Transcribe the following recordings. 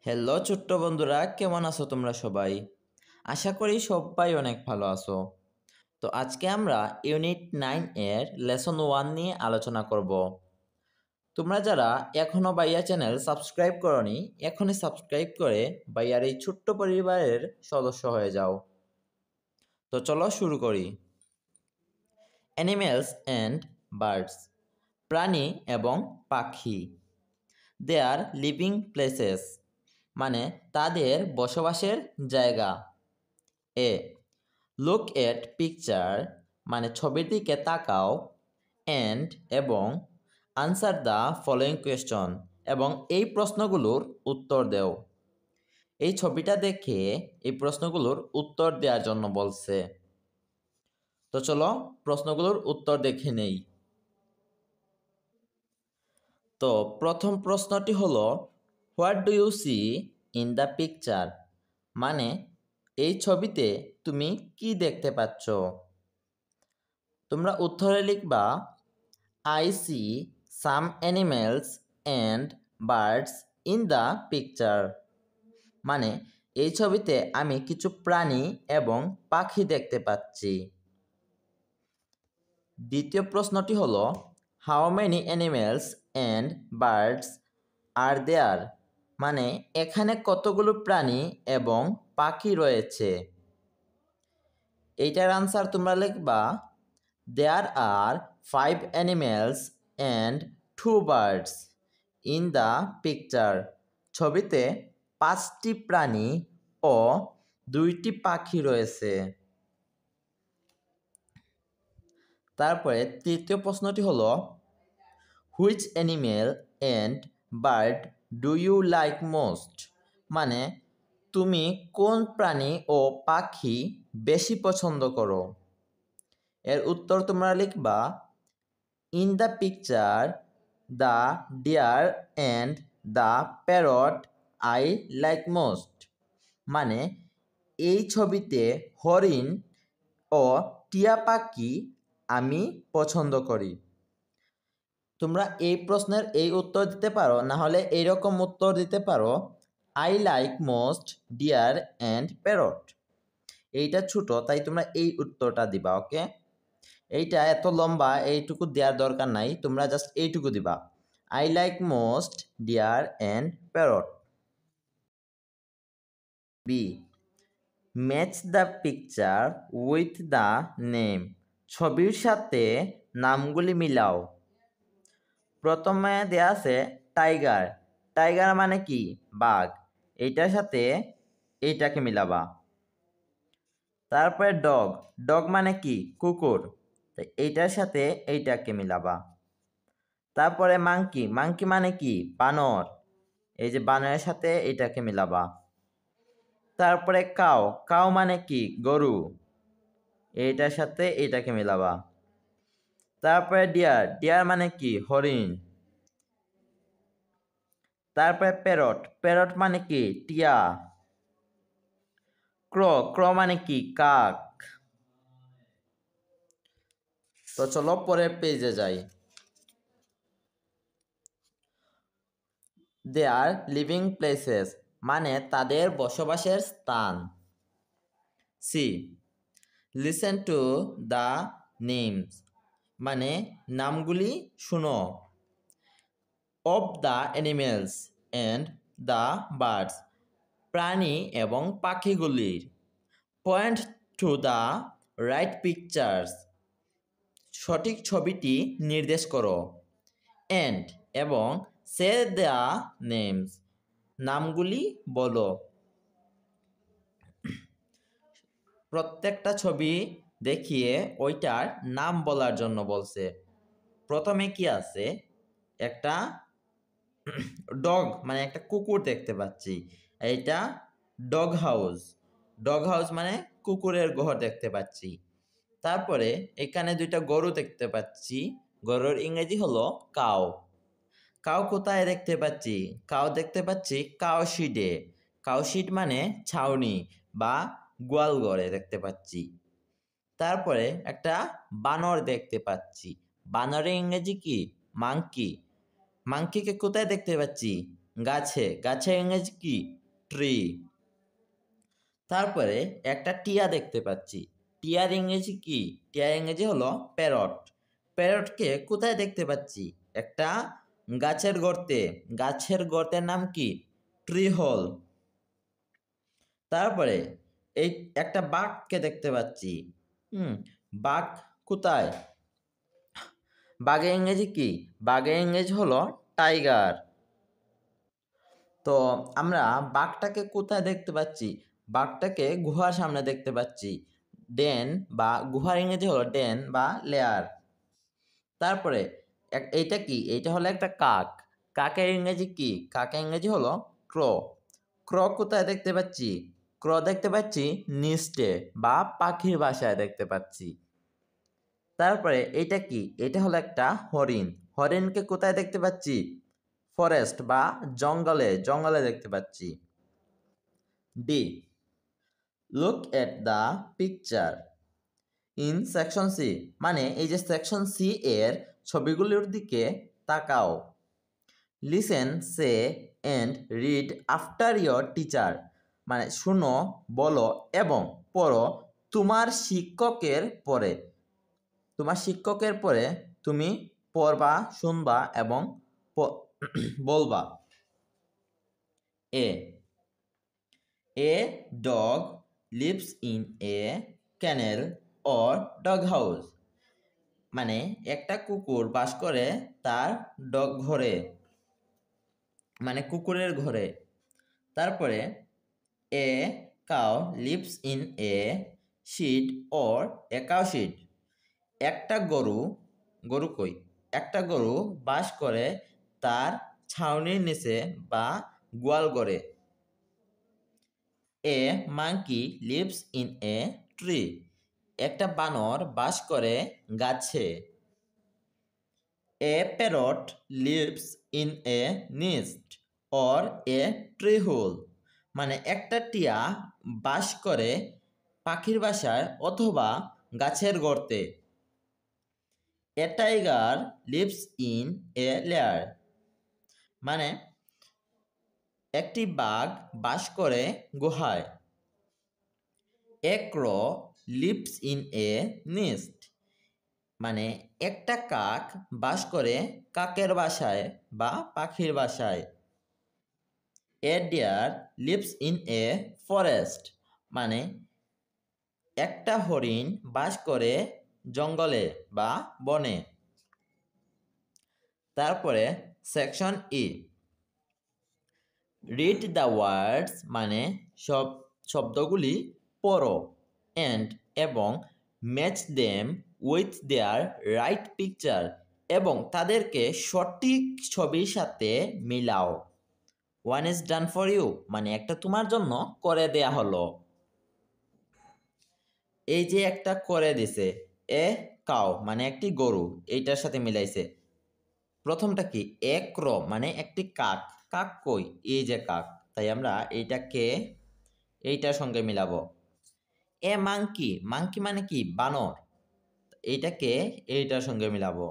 Hello ছোট্ট বন্ধুরা, কেমন আছো তোমরা সবাই? আশা করি সবাই অনেক ভালো আছো। তো আজকে আমরা ইউনিট 9 এর লেসন 1 নিয়ে আলোচনা করব। তোমরা যারা এখনো ভাইয়া চ্যানেল সাবস্ক্রাইব করনি, এখনই সাবস্ক্রাইব করে ভাইয়ার এই ছোট্ট পরিবারের সদস্য হয়ে যাও। তো চলো শুরু করি। অ্যানিমেলস অ্যান্ড বার্ডস, প্রাণী এবং পাখি। দে আর লিভিং প্লেসেস, মানে তাদের বসবাসের জায়গা। এ লুক এট পিকচার, মানে ছবির দিকে তাকাও। অ্যান্ড এবং আনসার দ্য ফলোয়িং কোয়েশ্চন, এবং এই প্রশ্নগুলোর উত্তর দেও। এই ছবিটা দেখে এই প্রশ্নগুলোর উত্তর দেওয়ার জন্য বলছে। তো চলো প্রশ্নগুলোর উত্তর দেখে নেই। তো প্রথম প্রশ্নটি হলো, what do you see in the picture, মানে এই ছবিতে তুমি কি দেখতে পাচ্ছ? তোমরা উত্তরে লিখবা, I see some animals and birds in the picture, মানে এই ছবিতে আমি কিছু প্রাণী এবং পাখি দেখতে পাচ্ছি। দ্বিতীয় প্রশ্নটি হলো, how many animals and birds are there, মানে এখানে কতগুলো প্রাণী এবং পাখি রয়েছে? এইটার আনসার তোমরা লিখবা, দেয়ার আর 5 animals and 2 birds in the picture, ছবিতে 5টি প্রাণী ও 2টি পাখি রয়েছে। তারপরে তৃতীয় প্রশ্নটি হলো, which animal and bird do you like most, মানে তুমি কোন প্রাণী ও পাখি বেশি পছন্দ করো? এর উত্তর তোমরা লিখবা, in the picture the dear and the parrot I like most, মানে এই ছবিতে হরিণ ও টিয়া পাখি আমি পছন্দ করি। তোমরা এই প্রশ্নের এই উত্তর দিতে পারো, না হলে এইরকম উত্তর দিতে পারো, I like most deer and parrot. এইটা ছোট, তাই তোমরা এই উত্তরটা দিবা। ওকে, এইটা এত লম্বা, এইটুকু দেওয়ার দরকার নাই, তোমরা জাস্ট এইটুকু দিবা, I like most deer and parrot. B, match the picture with the name, ছবির সাথে নামগুলি মিলাও। প্রথমে দেয়া আছে টাইগার, টাইগার মানে কি? বাঘ। এইটার সাথে এইটাকে মিলাবা। তারপরে ডগ, ডগ মানে কি? কুকুর। এইটার সাথে এইটাকে মিলাবা। তারপরে মাংকি, মাংকি মানে কি? বানর। এই যে বানরের সাথে এইটাকে মিলাবা। তারপরে কাউ, কাউ মানে কি? গরু। এইটার সাথে এইটাকে মিলাবা। তারপরে ডিয়ার, ডিয়ার মানে কি? হরিণ। তারপরে প্যারট, প্যারট মানে কি? টিয়া। ক্র, ক্র মানে কি? কাক। তো চলো পরের পেজে যাই। দে আর লিভিং প্লেসেস, মানে তাদের বসবাসের স্থান। See, listen to the names, মানে নামগুলি শুনো। Of the animals and the birds, প্রাণী এবং পাখিগুলির। Point to the right pictures, সঠিক ছবিটি নির্দেশ করো। অ্যান্ড এবং সে দ্য নেমস, নামগুলি বলো। প্রত্যেকটা ছবি দেখিয়ে ওইটার নাম বলার জন্য বলছে। প্রথমে কি আছে? একটা ডগ, মানে একটা কুকুর দেখতে পাচ্ছি। এইটা ডগ হাউস, ডগ হাউস মানে কুকুরের ঘর দেখতে পাচ্ছি। তারপরে এখানে 2টা গরু দেখতে পাচ্ছি, গরুর ইংরেজি হলো কাউ। কাউ কোথায় দেখতে পাচ্ছি? কাউ দেখতে পাচ্ছি কাউ শিডে। কাউ শিড মানে ছাউনি বা গোয়াল ঘরে দেখতে পাচ্ছি। তারপরে একটা বানর দেখতে পাচ্ছি, বানরের ইংরেজি কি? মাংকি। মাংকিকে কোথায় দেখতে পাচ্ছি? গাছে, গাছের ইংরেজি কি? ট্রি। তারপরে একটা টিয়া দেখতে পাচ্ছি, টিয়ার ইংরেজি কি? টিয়ার ইংরেজি হলো প্যারট। প্যারটকে কোথায় দেখতে পাচ্ছি? একটা গাছের গর্তে, গাছের গর্তের নাম কি? Tree hole. তারপরে এই একটা বাঘকে দেখতে পাচ্ছি, বাঘ কোথায়? বাঘের ইংরেজি কি? বাঘের ইংরেজি হলো টাইগার। তো আমরা বাঘটাকে কোথায় দেখতে পাচ্ছি? বাঘটাকে গুহার সামনে দেখতে পাচ্ছি, ডেন বা গুহার ইংরেজি হলো ডেন বা লেয়ার। তারপরে এইটা কি? এইটা হলো একটা কাক, কাকের ইংরেজি কি? কাকের ইংরেজি হলো ক্র। ক্র কোথায় দেখতে পাচ্ছি? ক্র দেখতে পাচ্ছি নিস্টে বা পাখির বাসায় দেখতে পাচ্ছি। তারপরে এটা কি? এটা হলো একটা হরিণ, হরিণকে কোথায় দেখতে পাচ্ছি? ফরেস্ট বা জঙ্গলে, জঙ্গলে দেখতে পাচ্ছি। D, look at the picture in section C, মানে এই যে সেকশন সি এর ছবিগুলোর দিকে তাকাও। Listen, say and read after your teacher, মানে শুনো, বলো এবং পড়ো তোমার শিক্ষকের পরে। তোমার শিক্ষকের পরে তুমি পড়বা, শুনবা এবং বলবা। A dog lives in a kennel or dog house, মানে একটা কুকুর বাস করে তার ডগ ঘরে, মানে কুকুরের ঘরে। তারপরে a cow lives in a shed or a cow shed, একটা গরু, গরু কই? একটা গরু বাস করে তার ছাউনির নিচে বা গোয়াল ঘরে। A monkey lives in a tree, একটা বানর বাস করে গাছে। A parrot lives in a nest or a tree hole, মানে একটা টিয়া বাস করে পাখির বাসায় অথবা গাছের গর্তে। A tiger leaves in A layer, মানে একটি বাঘ বাস করে গুহায়। এ ক্র লিভস ইন এ নেস্ট, মানে একটা কাক বাস করে কাকের বাসায় বা পাখির বাসায়। A deer lives in a forest, মানে একটা হরিণ বাস করে জঙ্গলে বা বনে। তারপরে section E, read the words, মানে সব শব্দগুলি পড়ো, অ্যান্ড এবং match them with their right picture, এবং তাদেরকে সঠিক ছবির সাথে মিলাও। One is done for you, মানে একটা তোমার জন্য করে দেয়া হলো। এই যে একটা করে দিছে, এ কাউ মানে একটি গরু, এইটার সাথে মিলাইছে। প্রথমটা কি? এ ক্র মানে একটি কাক, কাক কই? এই যে কাক, তাই আমরা এইটাকে এইটার সঙ্গে মিলাবো। এ মাংকি, মাংকি মানে কি? বানর, এইটাকে এইটার সঙ্গে মিলাবো।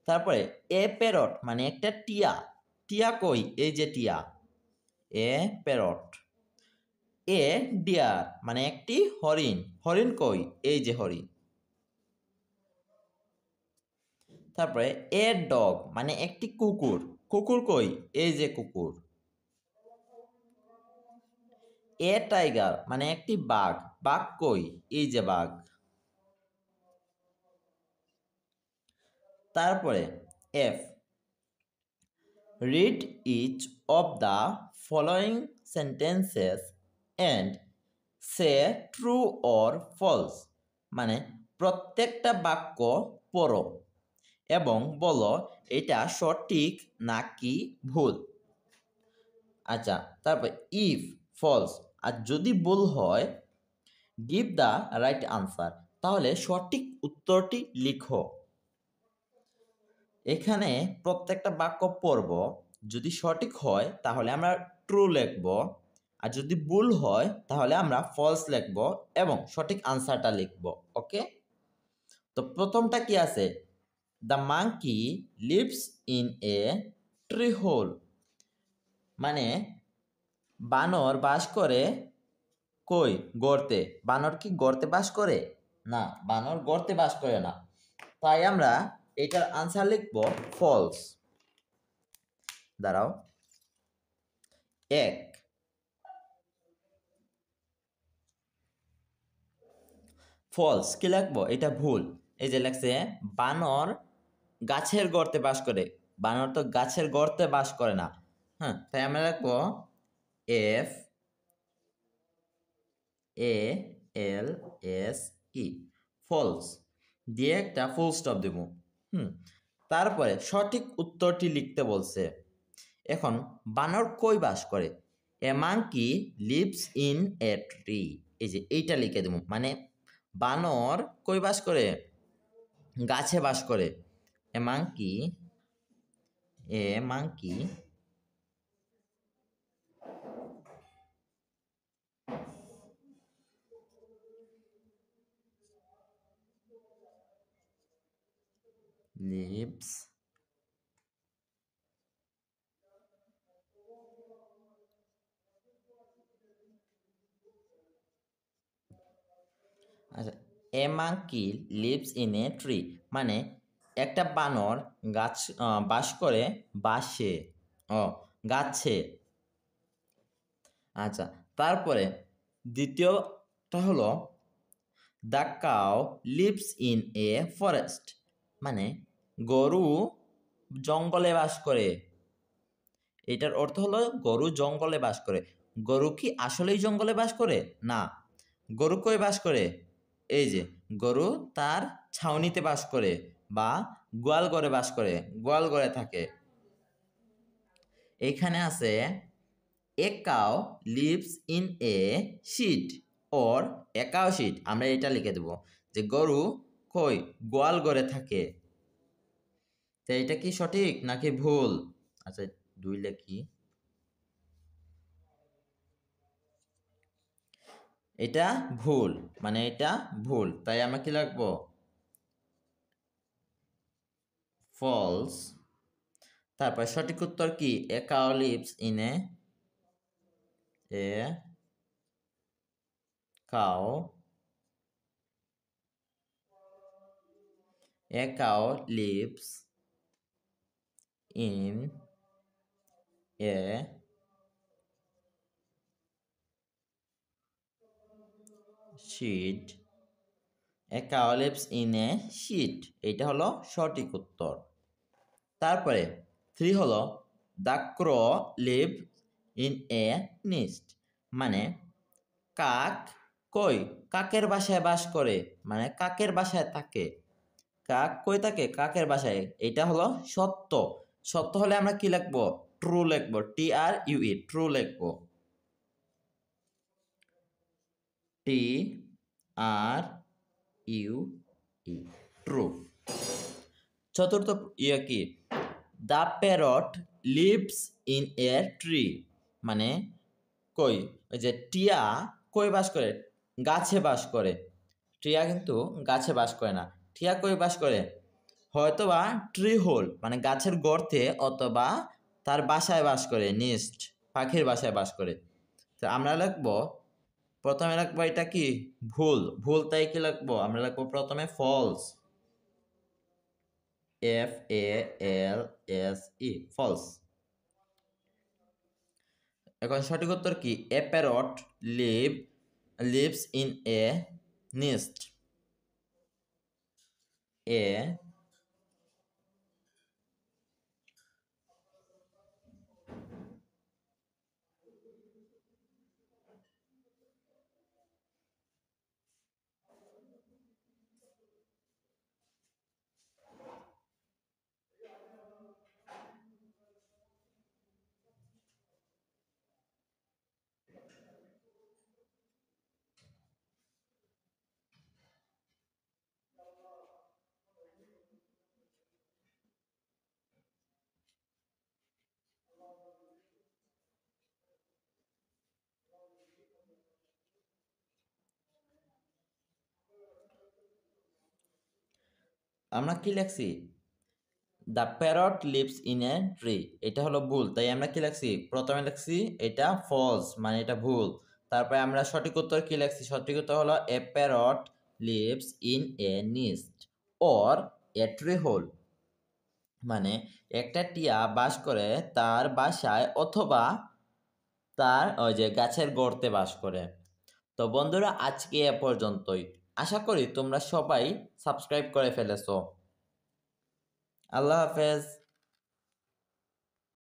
তারপরে এ প্যারট মানে একটা টিয়া, টিয়া কই? এই যে টিয়া, এ প্যারট। এ ডিয়ার মানে একটি হরিণ, হরিণ কই? এই যে হরিণ। তারপরে এ ডগ মানে একটি কুকুর, কুকুর কই? এই যে কুকুর। এ টাইগার মানে একটি বাঘ, বাঘ কই? এই যে বাঘ। তারপরে F, read each of the following sentences and say true or false, মানে প্রত্যেকটা বাক্য পড়ো এবং বলো এটা সঠিক নাকি ভুল। আচ্ছা, তারপর ইফ ফলস, আর যদি ভুল হয় গিভ দ্য রাইট আনসার, তাহলে সঠিক উত্তরটি লিখো। এখানে প্রত্যেকটা বাক্য পড়ব, যদি সঠিক হয় তাহলে আমরা ট্রু লিখব, আর যদি ভুল হয় তাহলে আমরা ফলস লিখব এবং সঠিক আনসারটা লিখব। ওকে, তো প্রথমটা কি আছে? The monkey lives in a tree hole, মানে বানর বাস করে কই? গর্তে। বানর কি গর্তে বাস করে? না, বানর গর্তে বাস করে না। তাই আমরা এটার আনসার লিখব ফলস। দাঁড়াও, 1 ফলস কি লিখবো? এটা ভুল। এই যে লেখছে বানর গাছের গর্তে বাস করে। বানর তো গাছের গর্তে বাস করে না। হ্যাঁ, তাই আমরা লিখবো F A L S E, false দিয়ে একটা ফুল স্টপ দেব। তারপরে সঠিক উত্তরটি লিখতে বলছে। এখন বানর কই বাস করে? A monkey lives in a tree. এই যে এইটা লিখে দেব, মানে বানর কই বাস করে? গাছে বাস করে। এ মাঙ্কি লিভস আচ্ছা, a monkey lives in a tree মানে একটা বানর গাছ বাস করে বাসে, গাছে। আচ্ছা, তারপরে দ্বিতীয়টা হলো the cow lives in a forest মানে গরু জঙ্গলে বাস করে। এটার অর্থ হলো গরু জঙ্গলে বাস করে। গরু কি আসলেই জঙ্গলে বাস করে? না। গরু কই বাস করে? এই যে গরু তার ছাউনিতে বাস করে বা গোয়াল ঘরে বাস করে, গোয়াল ঘরে থাকে। এইখানে আছে a cow lives in a shed or a cow shed. আমরা এটা লিখে দেব যে গরু কই? গোয়াল ঘরে থাকে। তো এটা কি সঠিক নাকি ভুল? আচ্ছা, 2 লিখি। এটা ভুল, মানে এটা ভুল, তাই আমরা কি লিখবো? ফলস। তারপর সঠিক উত্তর কি? A cow lives in a cow lives in a shed. A cow lives in a shed, এইটা হলো সঠিক উত্তর। তারপরে 3 হলো the crow live in a nest মানে কাক কই? কাকের বাসায় বাস করে, মানে কাকের বাসায় থাকে। কাক কই থাকে? কাকের বাসায়। এটা হলো সত্য। সত্য হলে আমরা কি লিখবো? ট্রু লিখবো, TRUE, ট্রু লিখবো। TRUE, true. চতুর্থ কি? The parrot lives in a tree মানে কই? ওই যে টিয়া কই বাস করে? গাছে বাস করে। টিয়া কিন্তু গাছে বাস করে না। টিয়া কই বাস করে? হয়তোবা ট্রি হোল মানে গাছের গর্তে, অথবা তার বাসায় বাস করে, নেস্ট পাখির বাসায় বাস করে। তো আমরা লিখবো প্রথমে লিখবো এটা কি? ভুল। ভুল, তাই কি লিখবো? আমরা লিখবো প্রথমে ফলস, FALSE, ফলস। এখন সঠিক উত্তর কি? A parrot lives in a nest. এ আমরা কি লিখছি? The parrot lives in a tree, এটা হলো ভুল, তাই আমরা কি লিখছি, প্রথমে লিখছি এটা ফলস মানে এটা ভুল। তারপরে আমরা সঠিক উত্তর কি লিখছি, সঠিক উত্তর হলো a parrot lives in a nest or a tree hole, মানে একটা টিয়া বাস করে তার বাসায় অথবা তার ওই যে গাছের গর্তে বাস করে। তো বন্ধুরা আজকে এ পর্যন্তই, আশা করি তোমরা সবাই সাবস্ক্রাইব করে ফেলেছো। আল্লাহ হাফেজ।